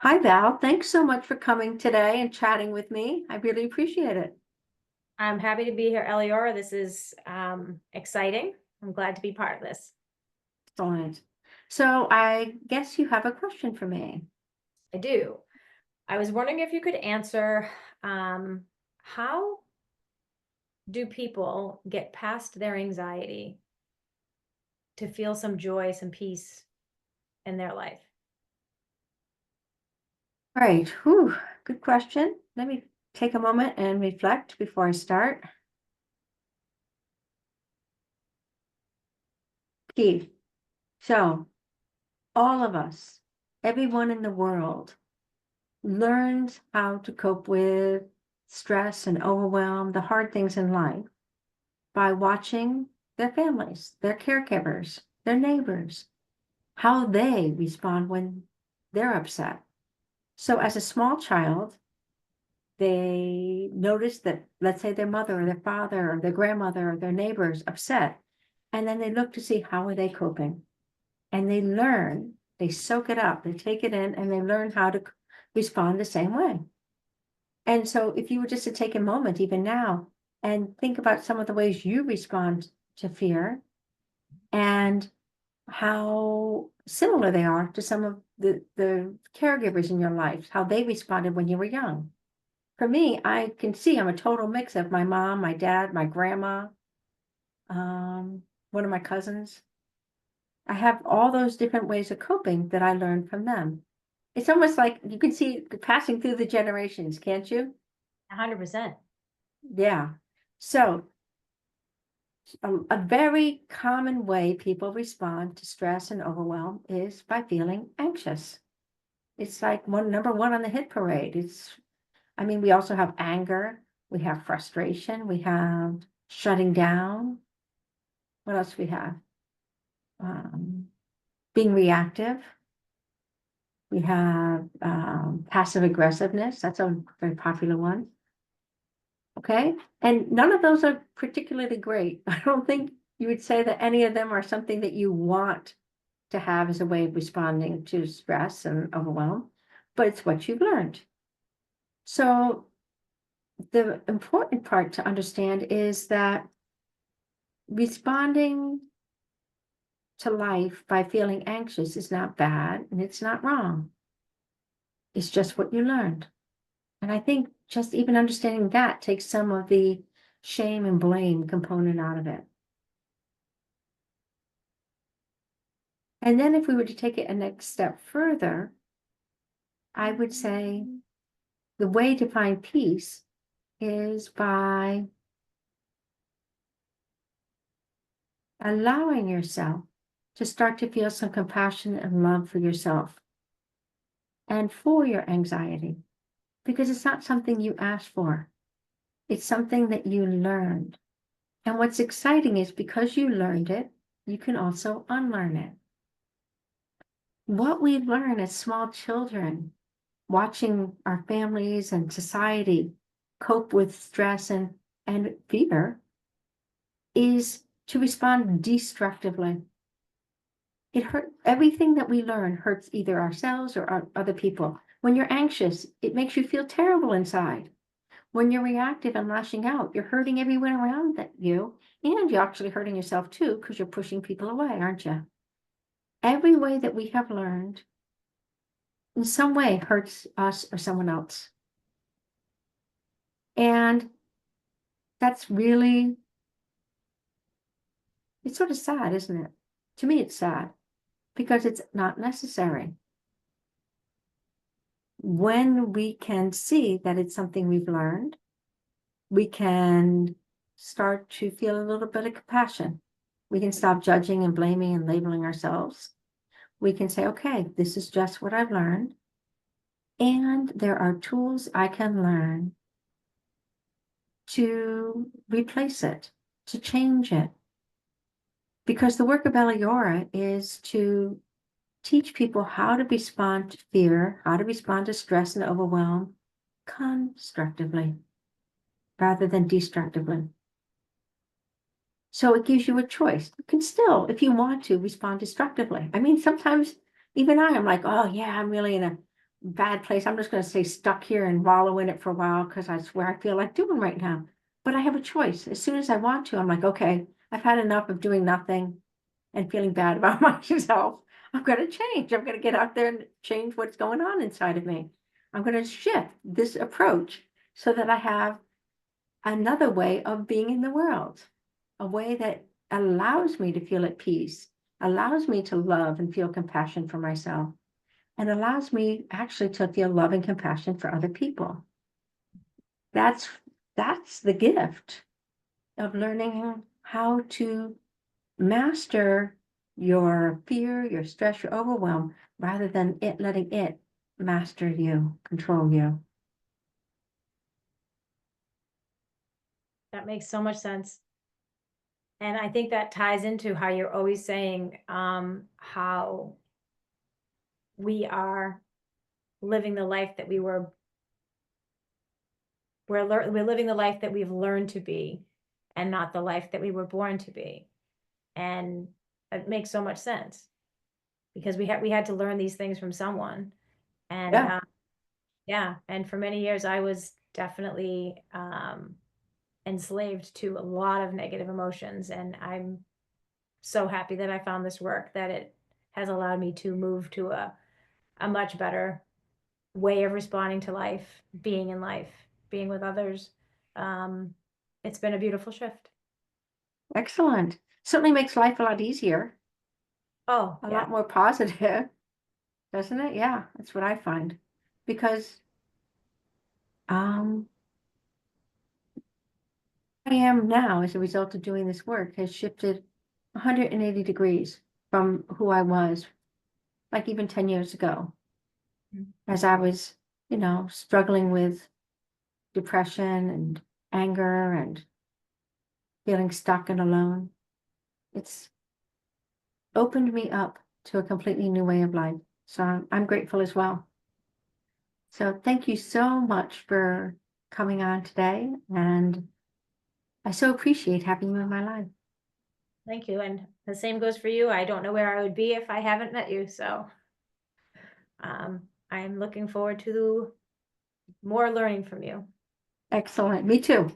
Hi, Val. Thanks so much for coming today and chatting with me. I really appreciate it. I'm happy to be here, Eliora. This is exciting. I'm glad to be part of this. Excellent. So I guess you have a question for me. I do. I was wondering if you could answer how do people get past their anxiety to feel some joy, some peace in their life? All right. Whew, good question. Let me take a moment and reflect before I start. Keith, so all of us, everyone in the world, learns how to cope with stress and overwhelm, the hard things in life, by watching their families, their caregivers, their neighbors, how they respond when they're upset. So as a small child, they notice that, let's say their mother or their father or their grandmother or their neighbors upset, and then they look to see how are they coping. And they learn, they soak it up, they take it in, and they learn how to respond the same way. And so if you were just to take a moment, even now, and think about some of the ways you respond to fear and how similar they are to some of the caregivers in your life, how they responded when you were young. For me, I can see I'm a total mix of my mom, my dad, my grandma, one of my cousins. I have all those different ways of coping that I learned from them. It's almost like you can see it passing through the generations, can't you? 100%. Yeah. So a very common way people respond to stress and overwhelm is by feeling anxious. It's like number one on the hit parade. I mean, we also have anger, we have frustration, we have shutting down. What else we have? Um, Being reactive. We have passive aggressiveness. That's a very popular one. Okay. And none of those are particularly great. I don't think you would say that any of them are something that you want to have as a way of responding to stress and overwhelm, but it's what you've learned. So the important part to understand is that responding to life by feeling anxious is not bad and it's not wrong. It's just what you learned. And I think just even understanding that takes some of the shame and blame component out of it. And then if we were to take it a next step further, I would say the way to find peace is by allowing yourself to start to feel some compassion and love for yourself and for your anxiety, because it's not something you asked for. It's something that you learned. And what's exciting is because you learned it, you can also unlearn it. What we learn as small children, watching our families and society cope with stress and fear, is to respond destructively. It hurt. Everything that we learn hurts either ourselves or other people. When you're anxious, it makes you feel terrible inside. When you're reactive and lashing out, you're hurting everyone around you, and you're actually hurting yourself too, because you're pushing people away, aren't you? Every way that we have learned in some way hurts us or someone else. And that's really, it's sort of sad, isn't it? To me, it's sad because it's not necessary. When we can see that it's something we've learned, we can start to feel a little bit of compassion. We can stop judging and blaming and labeling ourselves. We can say, okay, this is just what I've learned. And there are tools I can learn to replace it, to change it. Because the work of Eliora is to teach people how to respond to fear, how to respond to stress and overwhelm constructively rather than destructively. So it gives you a choice. You can still, if you want to, respond destructively. I mean, sometimes even I'm like, oh yeah, I'm really in a bad place. I'm just going to stay stuck here and wallow in it for a while because that's where I feel like doing right now. But I have a choice. As soon as I want to, I'm like, okay, I've had enough of doing nothing and feeling bad about myself. I'm going to change. I'm going to get out there and change what's going on inside of me. I'm going to shift this approach so that I have another way of being in the world, a way that allows me to feel at peace, allows me to love and feel compassion for myself, and allows me actually to feel love and compassion for other people. That's that's the gift of learning how to master your fear, your stress, your overwhelm, rather than it letting it master you, control you. That makes so much sense. And I think that ties into how you're always saying, how we are living the life that we're living the life that we've learned to be, and not the life that we were born to be. And it makes so much sense because we had to learn these things from someone. And Yeah, yeah, and for many years I was definitely enslaved to a lot of negative emotions, and I'm so happy that I found this work, that it has allowed me to move to a much better way of responding to life, being in life, being with others. Um, it's been a beautiful shift. excellent. Certainly makes life a lot easier, Oh, a yeah. lot more positive, doesn't it? Yeah, that's what I find. Because um I am now, as a result of doing this work, has shifted 180 degrees from who I was, like even 10 years ago, Mm. as I was, struggling with depression and anger and feeling stuck and alone. It's opened me up to a completely new way of life. So I'm grateful as well. So thank you so much for coming on today. And I so appreciate having you in my life. Thank you. And the same goes for you. I don't know where I would be if I haven't met you. So I'm looking forward to more learning from you. Excellent. Me too.